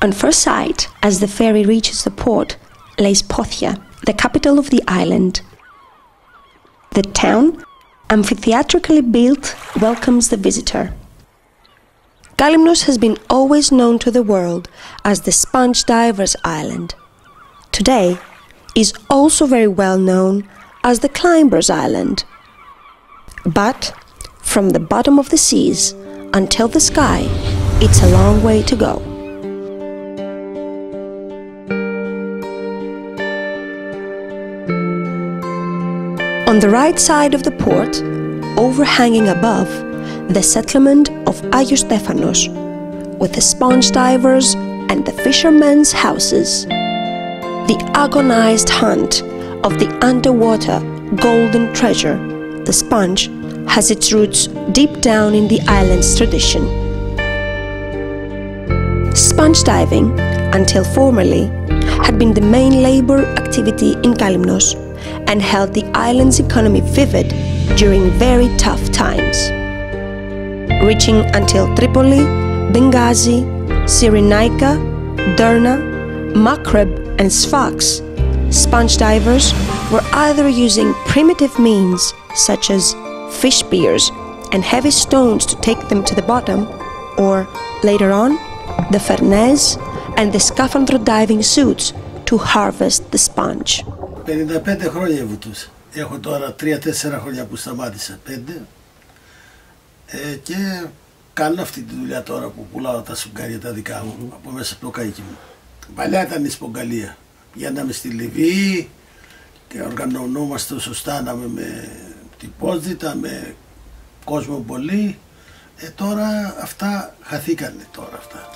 On first sight, as the ferry reaches the port, lays Pothia, the capital of the island. The town, amphitheatrically built, welcomes the visitor. Kalymnos has been always known to the world as the Sponge Divers Island. Today, is also very well known as the Climbers Island. But from the bottom of the seas until the sky, it's a long way to go. On the right side of the port, overhanging above, the settlement of Agios Stephanos, with the sponge divers and the fishermen's houses. The agonized hunt of the underwater golden treasure, the sponge, has its roots deep down in the island's tradition. Sponge diving, until formerly, had been the main labor activity in Kalymnos and held the island's economy vivid during very tough times. Reaching until Tripoli, Benghazi, Cyrenaica, Derna, Maghreb and Sfax, sponge divers were either using primitive means such as fish spears and heavy stones to take them to the bottom, or, later on, the fernez and the scaphandro diving suits to harvest the sponge. 55 χρόνια βουτούσα. Έχω τώρα 3-4 χρόνια που σταμάτησα, 5. Και κάνω αυτή τη δουλειά τώρα που πουλάω τα σουγκάρια τα δικά μου από μέσα από το καϊκί μου. Παλιά ήταν η σπογγαλία. Πηγαίναμε στη Λιβύη και οργανωνόμαστε σωστά με τυπόζητα, με κόσμο πολύ. Τώρα αυτά χαθήκανε τώρα αυτά.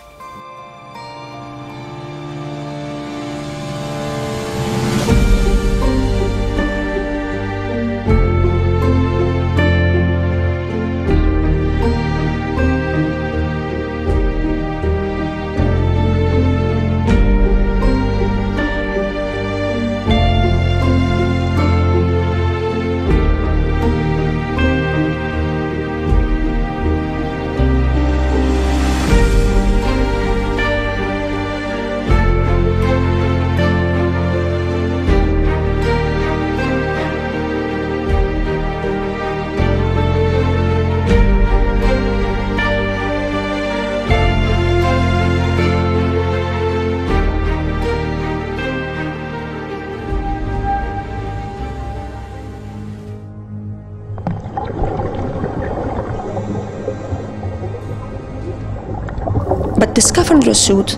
The scaphandro suit,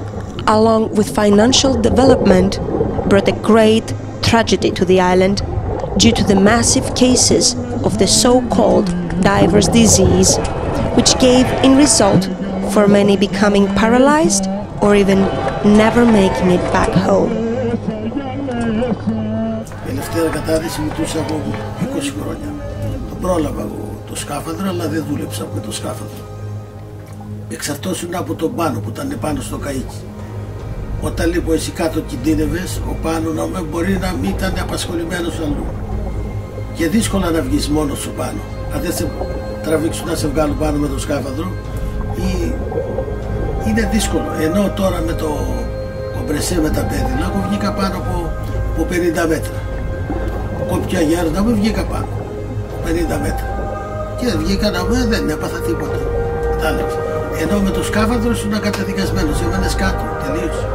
along with financial development, brought a great tragedy to the island due to the massive cases of the so-called diver's disease, which gave in result for many becoming paralyzed or even never making it back home. Τελευταία κατάδυση μιλούσα από 20 χρόνια. Το πρόλαβα εγώ το σκάφανδρο, αλλά δεν δούλεψα με το σκάφανδρο. Εξαρτώσουν από τον πάνω που ήταν πάνω στο καΐκι. Όταν λοιπόν εσύ κάτω κινδύνευες, ο πάνω μπορεί να μην ήταν απασχολημένος αλλού. Και δύσκολα να βγεις μόνος σου πάνω. Αν δεν σε τραβήξουν να σε βγάλουν πάνω με το σκάφανδρο, είναι δύσκολο. Ενώ τώρα με το κομπρεσέ με τα πέδιλα, εγώ βγήκα πάνω από 50 μέτρα. Όποια γέρνα μου βγήκα πάνω από 50 μέτρα. Και βγήκα δεν έπαθα τίποτα. Κατάλαβες. Ενώ με το σκάφανδρο ήσουν καταδικασμένος, έμενες κάτω, τελείωσε.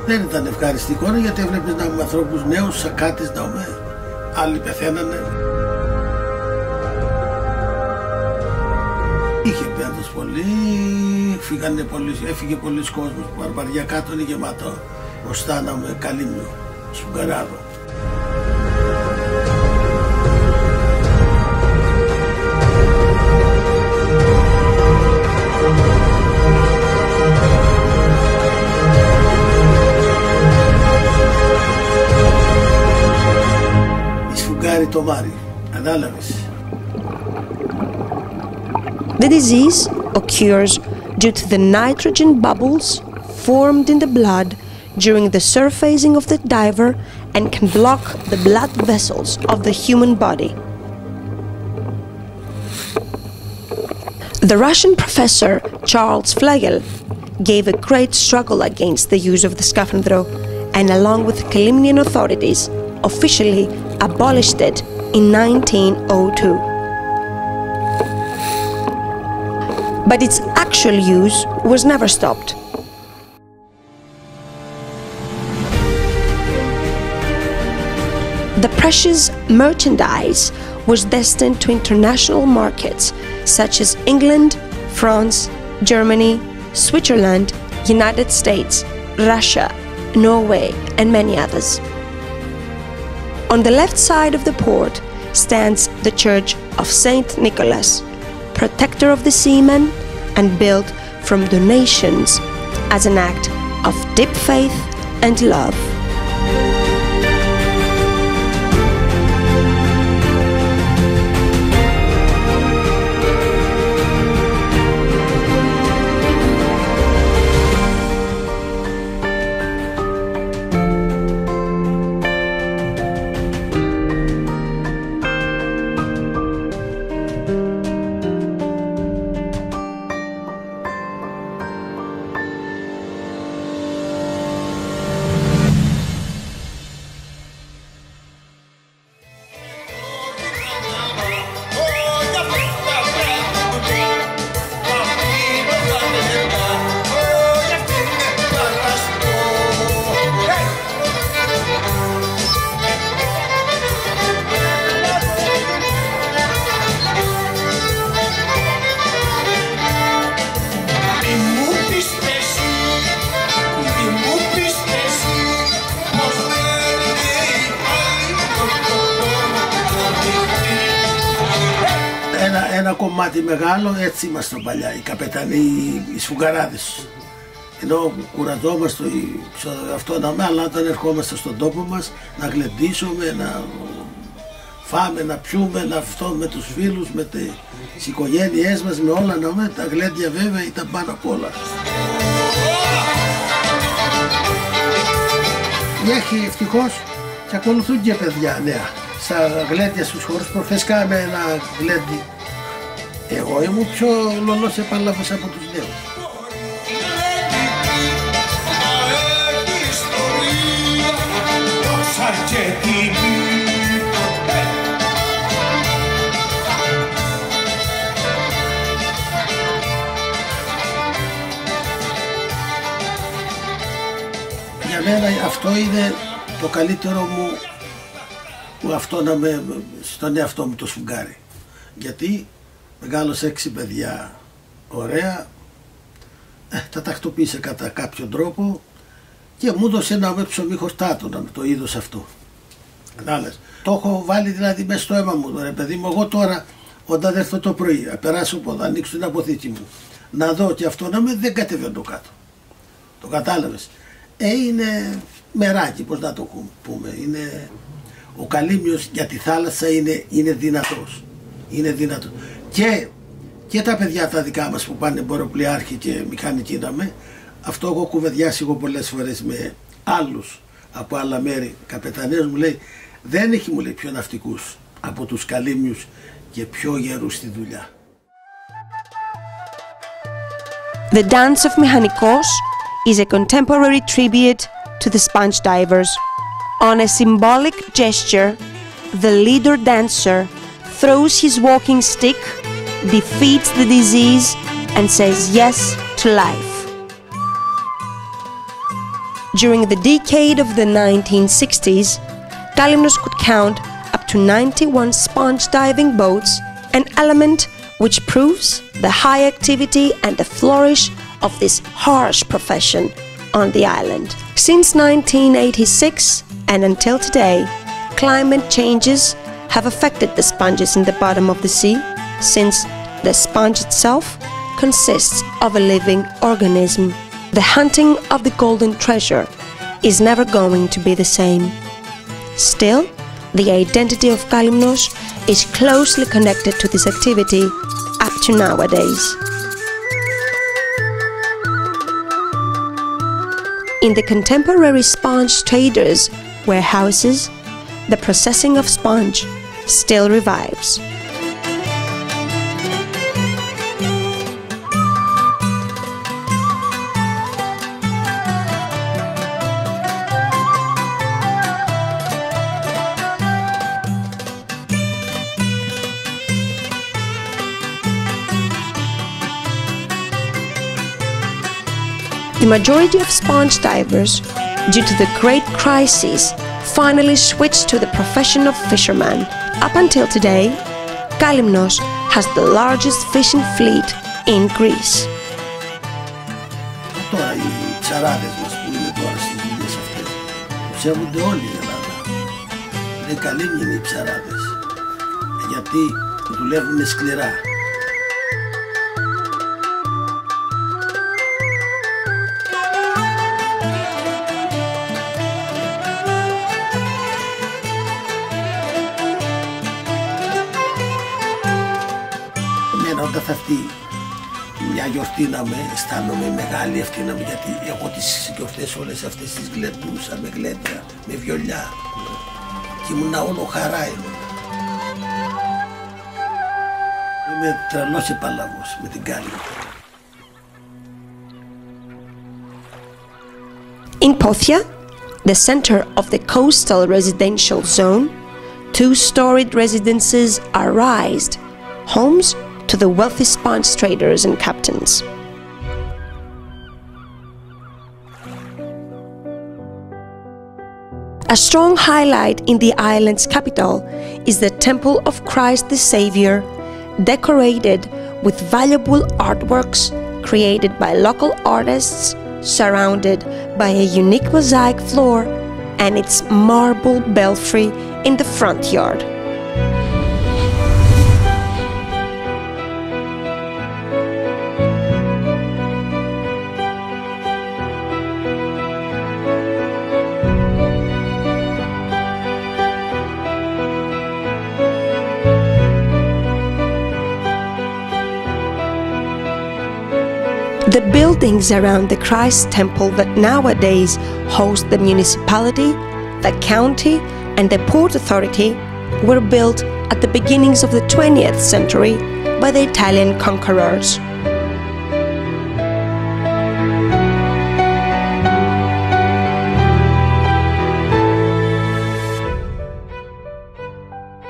Δεν ήταν ευχάριστη εικόνα, γιατί έβλεπες να με ανθρώπους νέους, σακάτες, άλλοι πεθαίνανε. Είχε πέντος πολύ, έφυγε πολλοί κόσμος, Βαρβαριά κάτω είναι γεμάτο, μπροστά με Καλύμνο, Σουγκαράδο. Το Μάρι, κατάλαβες. The disease occurs due to the nitrogen bubbles formed in the blood during the surfacing of the diver and can block the blood vessels of the human body. The Russian professor Charles Flegel gave a great struggle against the use of the scaphandro, and along with the Kalymnian authorities, officially abolished it in 1902. But its actual use was never stopped. The precious merchandise was destined to international markets such as England, France, Germany, Switzerland, United States, Russia, Norway, and many others. On the left side of the port stands the Church of Saint Nicholas, protector of the seamen, and built from donations as an act of deep faith and love. Ένα κομμάτι μεγάλο, έτσι ήμασταν παλιά, οι καπετανοί, οι σφουγγαράδες. Ενώ κουραζόμαστε αυτό αλλά όταν ερχόμαστε στον τόπο μας να γλεντήσουμε, να φάμε, να πιούμε, να αυτό με τους φίλους, με τις οικογένειές μας, με όλα τα γλέντια βέβαια ήταν πάνω απ' όλα. Έχει ευτυχώς και ακολουθούν και παιδιά νέα. Στα γλέντια στους χώρους προχθές κάναμε ένα γλέντι. Εγώ ήμουν πιο λολός επάλαβος από τους νέους. Για μένα αυτό είναι το καλύτερο μου που αυτό στον εαυτό μου το σφουγγάρι. Γιατί μεγάλωσα 6 παιδιά ωραία, τα τακτοποίησε κατά κάποιο τρόπο και μου έδωσε ένα με ψωμί χορτάτο, το είδος αυτό. Κατάλαβες. Το έχω βάλει δηλαδή μέσα στο αίμα μου, ρε παιδί μου. Εγώ τώρα όταν έρθω το πρωί, περάσω από εδώ, ανοίξω την αποθήκη μου, να δω και αυτό δεν κατεβαίνω κάτω. Το κατάλαβες. Είναι μεράκι, πώς να το πούμε. Είναι, ο Καλύμνος για τη θάλασσα είναι δυνατός. Είναι δυνατός. Και τα παιδιά τα δικά μας που πάνε εμποροπλιάρχη και μηχανικοί αυτό έχω κουβεντιάσει εγώ πολλές φορές με άλλους από άλλα μέρη. Καπεταναίος μου λέει, δεν έχει, μου λέει, πιο ναυτικούς από τους Καλύμνιους και πιο γερούς στη δουλειά. The dance of Mechanikos is a contemporary tribute to the sponge divers. On a symbolic gesture, the leader dancer throws his walking stick, defeats the disease, and says yes to life. During the decade of the 1960s, Kalymnos could count up to 91 sponge diving boats, an element which proves the high activity and the flourish of this harsh profession on the island. Since 1986 and until today, climate changes have affected the sponges in the bottom of the sea, since the sponge itself consists of a living organism. The hunting of the golden treasure is never going to be the same. Still, the identity of Kalymnos is closely connected to this activity up to nowadays. In the contemporary sponge traders' warehouses, the processing of sponge still revives. The majority of sponge divers, due to the great crisis, finally switched to the profession of fisherman. Up until today, Kalymnos has the largest fishing fleet in Greece. Τώρα οι ψαράδες μας που είναι τώρα στις δουλειές αυτές, ψεύονται όλοι η Ελλάδα. Είναι καλύμνοι οι ψαράδες, γιατί δουλεύουν σκληρά. Όταν θα έρθει μια γιορτή με αισθάνομαι μεγάλη ευθύνη, γιατί εγώ τις γιορτές όλες αυτές τις γλεντούσα με γλέντρα, με βιολιά και ήμουνα όλο χαρά. Είμαι τρελός επαλαβός με την Κάλυμνο. In Pothia, the center of the coastal residential zone, 2-storied residences are raised, homes to the wealthy sponge traders and captains. A strong highlight in the island's capital is the Temple of Christ the Savior, decorated with valuable artworks created by local artists, surrounded by a unique mosaic floor and its marble belfry in the front yard. The buildings around the Christ Temple that nowadays host the municipality, the county, and the Port Authority were built at the beginnings of the 20th century by the Italian conquerors.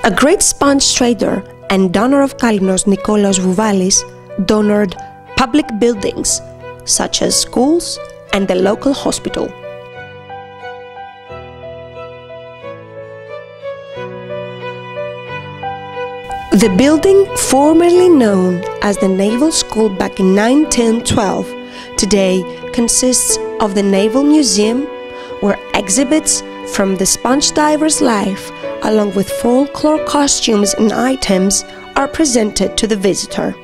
A great sponge trader and donor of Kalymnos, Nikolaos Vouvalis, donored public buildings such as schools and the local hospital. The building, formerly known as the Naval School back in 1912, today consists of the Naval Museum, where exhibits from the sponge diver's life, along with folklore costumes and items, are presented to the visitor.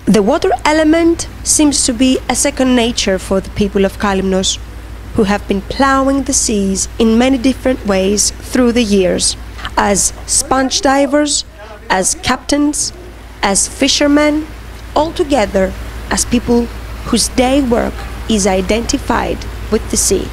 The water element seems to be a second nature for the people of Kalymnos, who have been plowing the seas in many different ways through the years, as sponge divers, as captains, as fishermen, altogether as people whose day work is identified with the sea.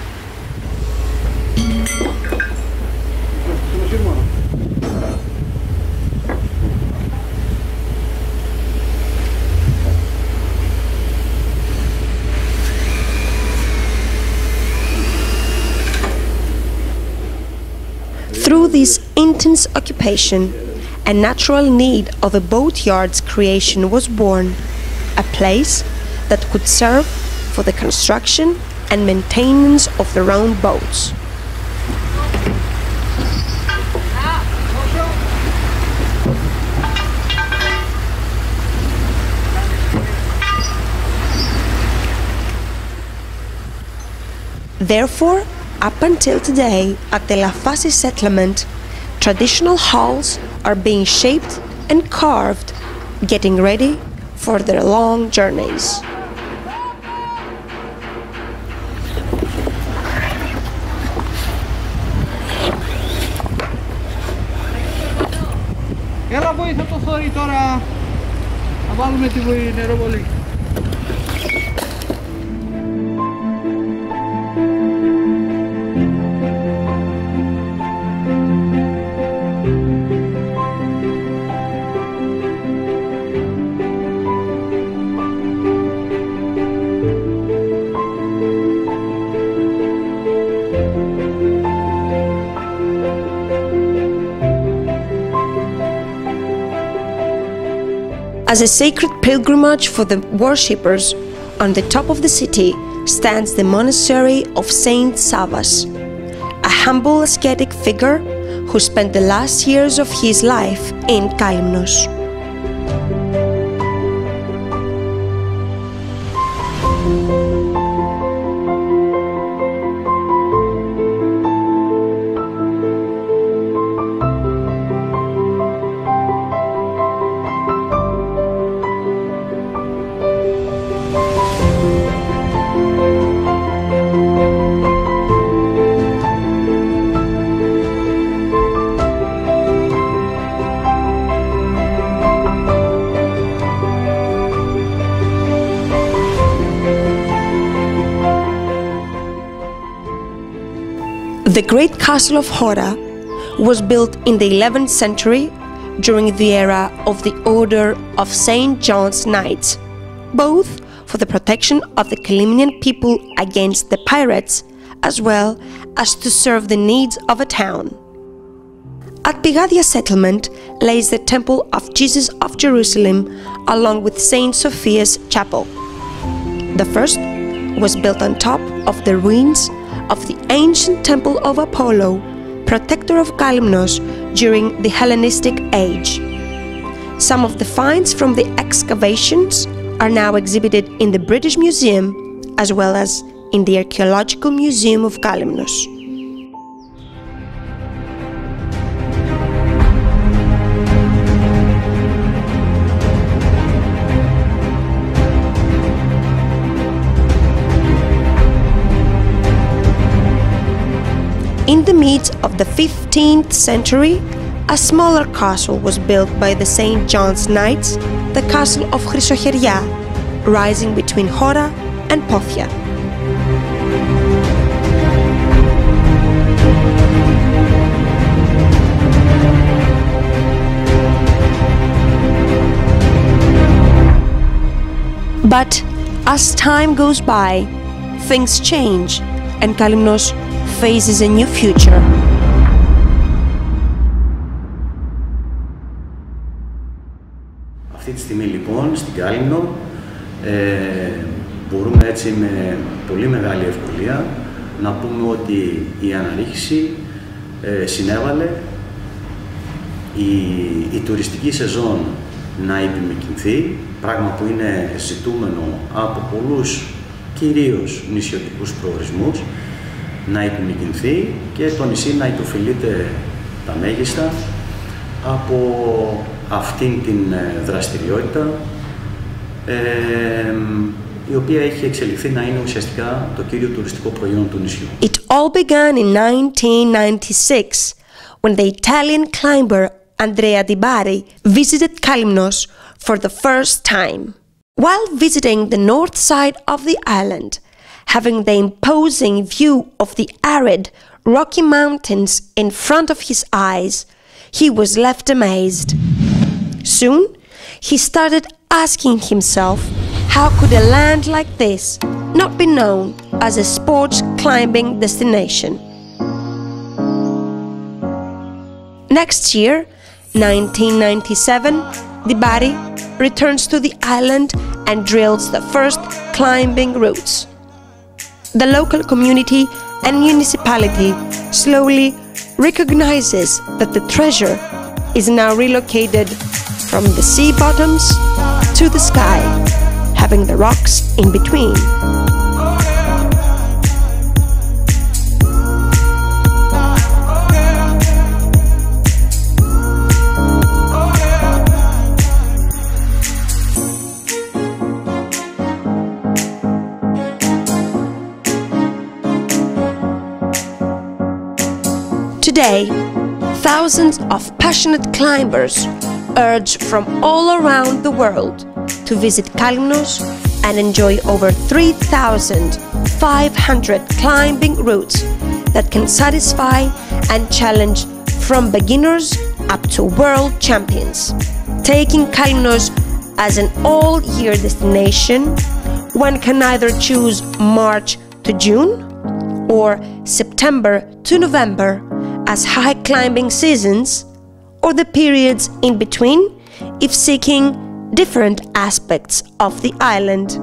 Through this intense occupation, a natural need of a boatyard's creation was born, a place that could serve for the construction and maintenance of their own boats. Therefore, up until today, at the Lafasi settlement, traditional hulls are being shaped and carved, getting ready for their long journeys. Έλα βοήθα το θόρυ τώρα, να βάλουμε τη νεροβολή. As a sacred pilgrimage for the worshippers, on the top of the city stands the monastery of Saint Savas, a humble ascetic figure who spent the last years of his life in Kalymnos. The great castle of Hora was built in the 11th century during the era of the Order of St. John's Knights, both for the protection of the Kalymnian people against the pirates, as well as to serve the needs of a town. At Pigadia settlement lays the Temple of Jesus of Jerusalem along with St. Sophia's Chapel. The first was built on top of the ruins of the ancient temple of Apollo, protector of Kalymnos during the Hellenistic age. Some of the finds from the excavations are now exhibited in the British Museum as well as in the Archaeological Museum of Kalymnos. In the midst of the 15th century, a smaller castle was built by the St. John's Knights, the castle of Chrysocheria, rising between Hora and Pothia. But as time goes by, things change and Kalymnos faces a new future. Αυτή τη στιγμή λοιπόν στην Κάλυμνο μπορούμε έτσι με πολύ μεγάλη ευκολία να πούμε ότι η αναρρίχηση συνέβαλε η τουριστική σεζόν να επιμεκυνθεί, πράγμα που είναι ζητούμενο από πολλούς κυρίως νησιωτικούς προορισμούς, να επιμεκυνθεί και το νησί να υποφελείται τα μέγιστα από αυτήν την δραστηριότητα η οποία έχει εξελιχθεί να είναι ουσιαστικά το κύριο τουριστικό προϊόν του νησιού. It all began in 1996 when the Italian climber Andrea Di Bari visited Kalymnos for the first time. While visiting the north side of the island, having the imposing view of the arid, rocky mountains in front of his eyes, he was left amazed. Soon, he started asking himself how could a land like this not be known as a sports climbing destination. Next year, 1997, Di Bari returns to the island and drills the first climbing routes. The local community and municipality slowly recognizes that the treasure is now relocated from the sea bottoms to the sky, having the rocks in between. Today, thousands of passionate climbers urge from all around the world to visit Kalymnos and enjoy over 3,500 climbing routes that can satisfy and challenge from beginners up to world champions. Taking Kalymnos as an all-year destination, one can either choose March to June or September to November as high climbing seasons, or the periods in between if seeking different aspects of the island.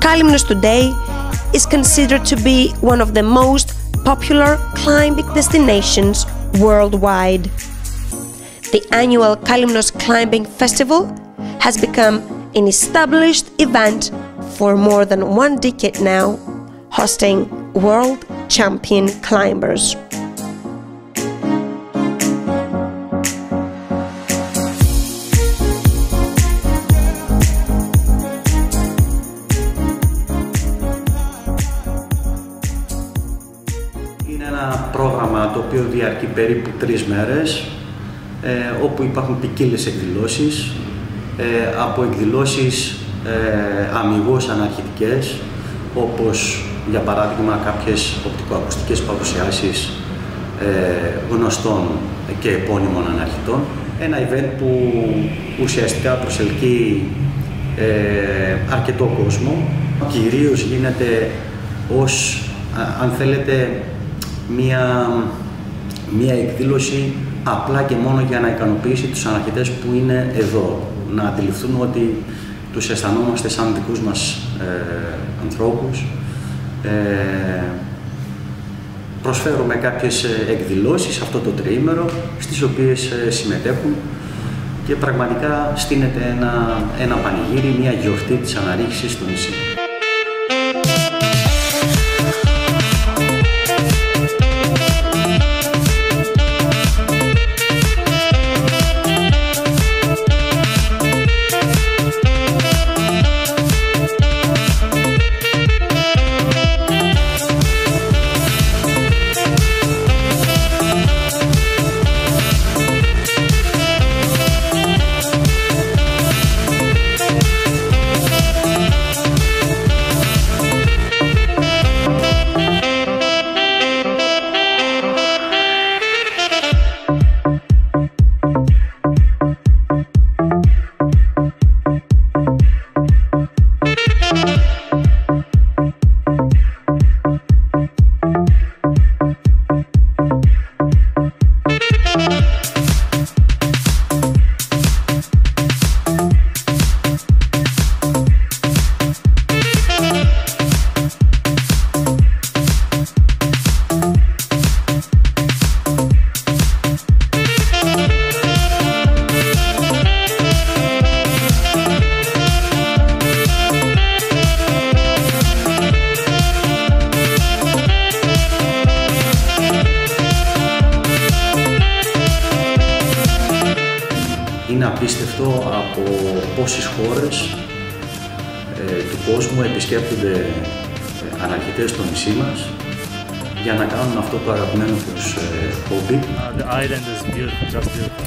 Kalymnos today is considered to be one of the most popular climbing destinations worldwide. The annual Kalymnos Climbing Festival has become an established event for more than 1 decade now, hosting world champion climbers. Είναι ένα πρόγραμμα το οποίο διαρκεί περίπου 3 μέρες, όπου υπάρχουν ποικίλες εκδηλώσεις, από εκδηλώσεις αμιγώς αναρχητικές, όπως για παράδειγμα κάποιες οπτικοακουστικές παρουσιάσεις γνωστών και επώνυμων αναρχητών. Ένα event που ουσιαστικά προσελκύει αρκετό κόσμο, κυρίως γίνεται ως, αν θέλετε, μία εκδήλωση απλά και μόνο για να ικανοποιήσει τους αναρχητές που είναι εδώ, να αντιληφθούν ότι τους αισθανόμαστε σαν δικούς μας ανθρώπους. Προσφέρουμε κάποιες εκδηλώσεις αυτό το τριήμερο, στις οποίες συμμετέχουν και πραγματικά στείνεται ένα πανηγύρι, μια γιορτή της αναρρίχησης στο νησί. Είναι απίστευτο από πόσες χώρες του κόσμου επισκέπτονται αναρχητές στο νησί μας για να κάνουν αυτό το αγαπημένο τους χόμπι. The island is beautiful, just beautiful.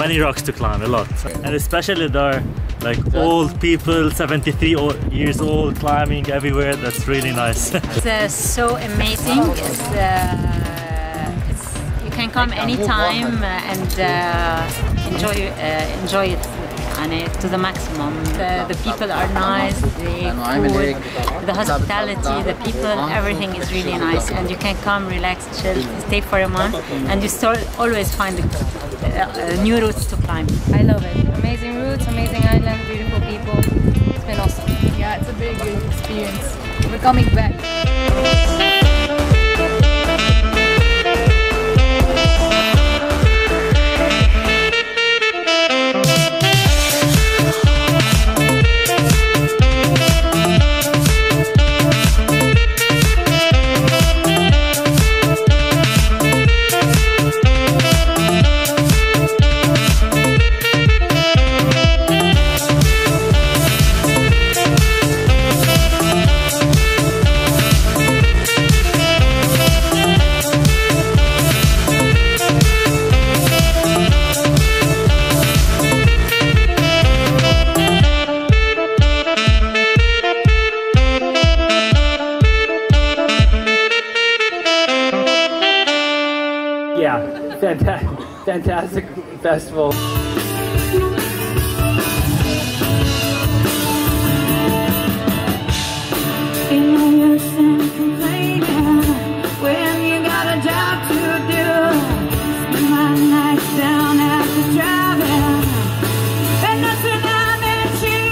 Many rocks to climb, a lot. And especially there are like old people, 73 years old, climbing everywhere. That's really nice. It's so amazing. You can come anytime and enjoy it to the maximum. The people are nice, the food, the hospitality, the people, everything is really nice, and you can come, relax, chill, stay for a month, and you always find new routes to climb. I love it. Amazing routes, amazing island, beautiful people. It's been awesome. Yeah, it's a big experience. We're coming back. fantastic festival. When you got a job to do, spend my nights down at the drive-in, and that's when I met you,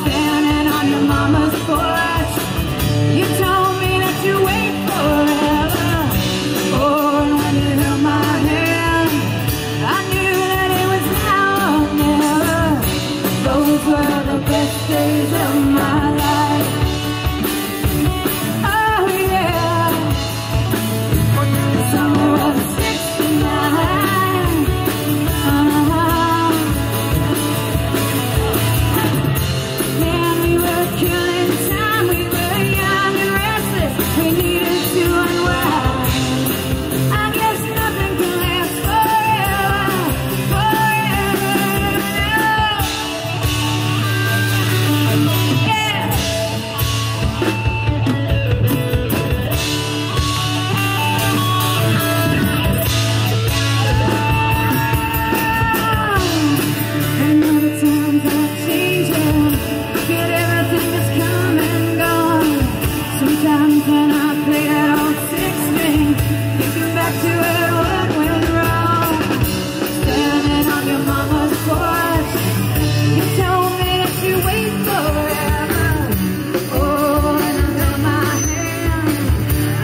standing on your mama's porch. You told me that you wait forever. Oh, and when you held my hand, I knew that it was now or never. Those were the best days of my life. Oh yeah, summer of '69. Man, we were killing time. We were young and restless. We needed to unwind. I guess nothing can last forever, forever. Yeah. And all the times are changing. Get everything that's come and gone. Sometimes when I play that old six-string, thinking back to where what went wrong. Standing on your mama's porch, you told me that you wait forever. Oh, and I held my hand.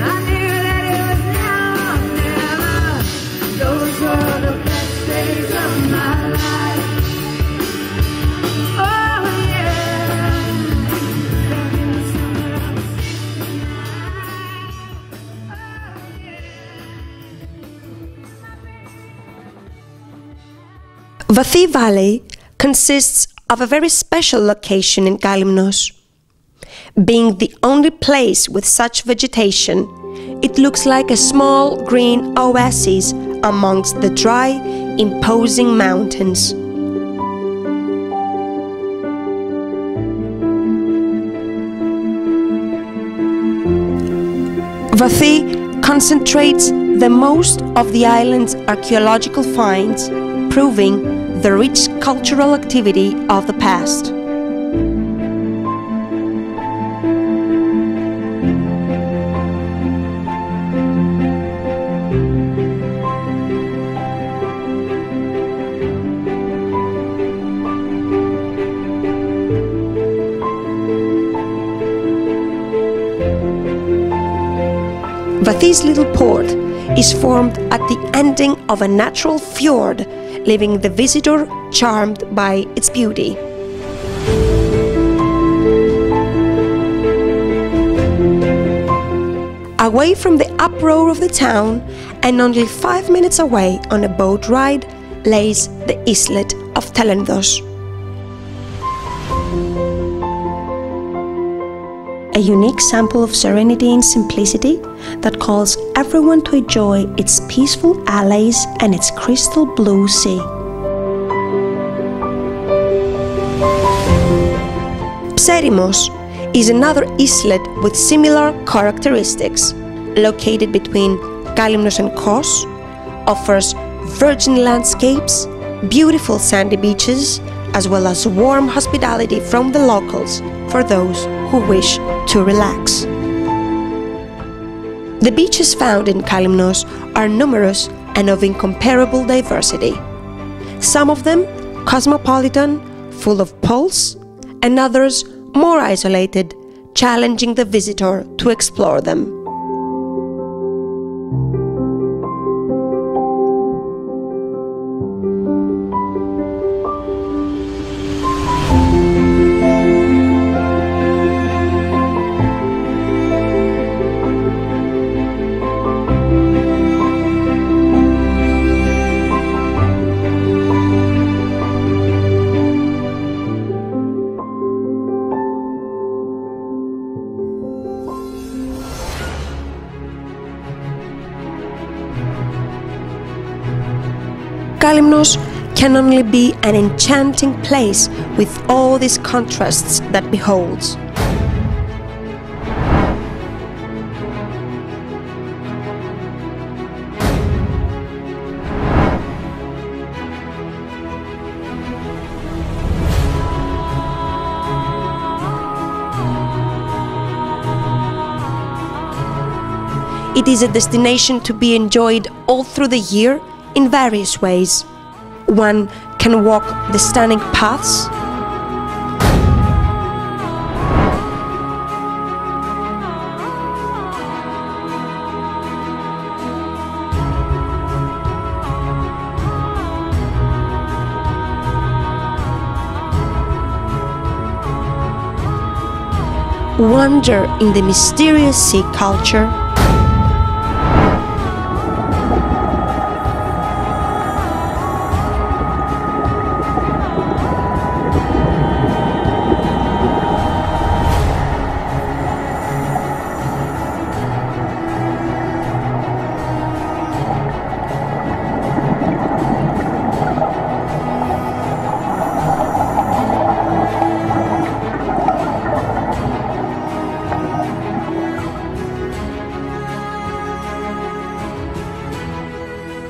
I knew that it was now or never. Those were the best days of my life. Oh yeah, back in the summer of '69. Vathi Valley consists of a very special location in Kalymnos. Being the only place with such vegetation, it looks like a small green oasis amongst the dry, imposing mountains. Vathi concentrates the most of the island's archaeological finds, proving the rich cultural activity of the past. Vathi's little port is formed at the ending of a natural fjord, leaving the visitor charmed by its beauty. Away from the uproar of the town, and only 5 minutes away on a boat ride, lays the islet of Kalymnos. A unique sample of serenity and simplicity that calls everyone to enjoy its peaceful alleys and its crystal blue sea. Pserimos is another islet with similar characteristics. Located between Kalymnos and Kos, offers virgin landscapes, beautiful sandy beaches, as well as warm hospitality from the locals for those who wish to relax. The beaches found in Kalymnos are numerous and of incomparable diversity. Some of them cosmopolitan, full of pulse, and others more isolated, challenging the visitor to explore them. Kalymnos can only be an enchanting place with all these contrasts that beholds. it is a destination to be enjoyed all through the year in various ways. One can walk the stunning paths, wander in the mysterious sea culture,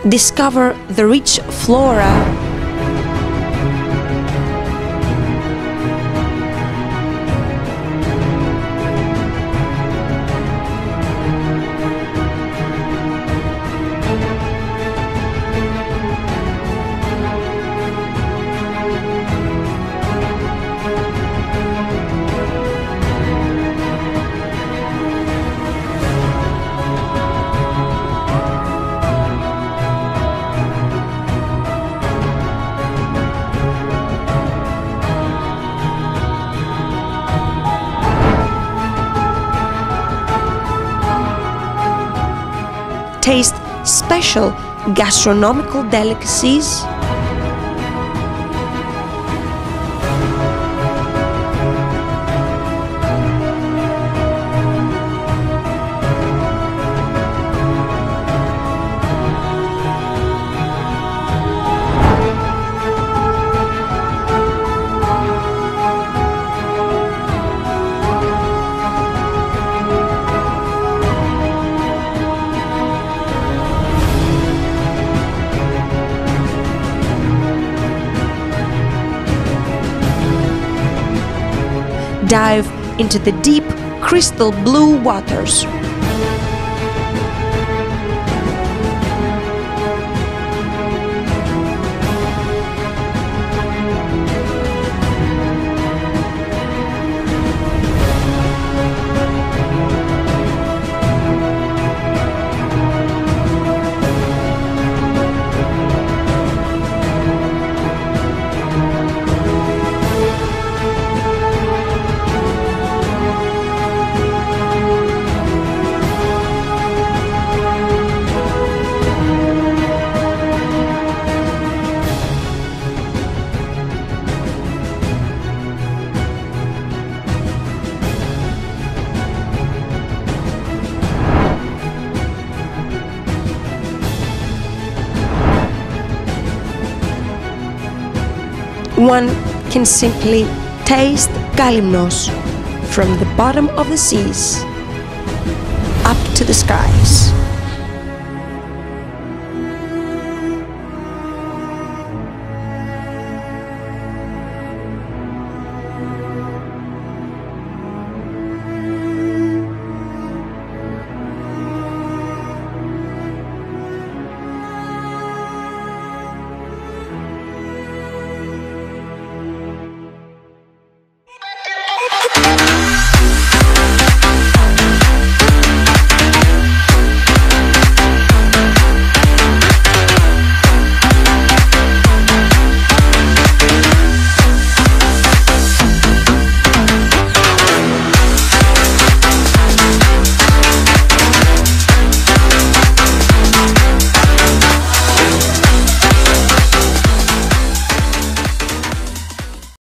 discover the rich flora, taste special gastronomical delicacies, dive into the deep crystal blue waters. One can simply taste Kalymnos from the bottom of the seas up to the skies.